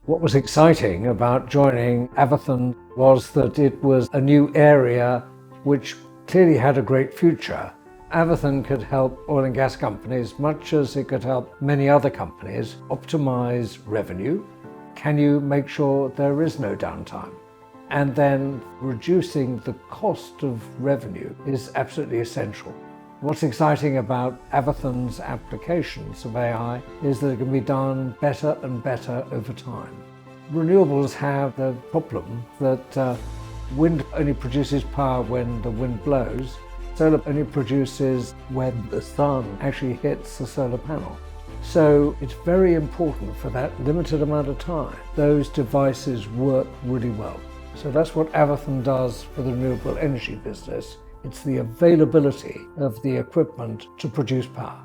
What was exciting about joining Avathon was that it was a new area which clearly had a great future. Avathon could help oil and gas companies much as it could help many other companies optimize revenue. Can you make sure there is no downtime? And then reducing the cost of revenue is absolutely essential. What's exciting about Avathon's applications of AI is that it can be done better and better over time. Renewables have the problem that wind only produces power when the wind blows. Solar only produces when the sun actually hits the solar panel. So it's very important for that limited amount of time, those devices work really well. So that's what Avathon does for the renewable energy business. It's the availability of the equipment to produce power.